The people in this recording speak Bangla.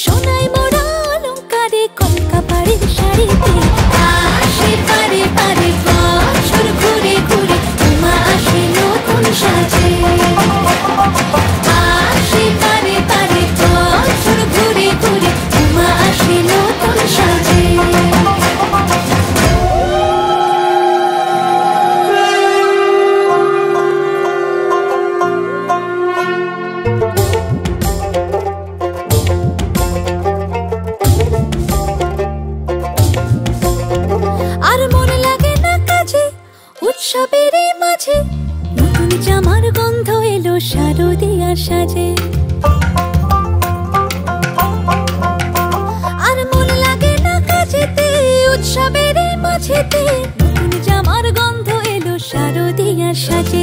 সোনাই মোড়া অলংকারে কলকা পাড়ের শাড়িতে আসে পারে পারে বছর ঘুরে ঘুরে উমা আসে নতুন সাজে। আসে পারে পারে বছর ঘুরে ঘুরে উমা আসে নতুন সাজে। আর মন লাগে না কাজে উৎসবের মাঝে নতুন জামার গন্ধ এলো শারদিয়ার সাজে। আর মন লাগে না কাজেতে উৎসবের মাঝেতে নতুন জামার গন্ধ এলো শারদিয়ার সাজে।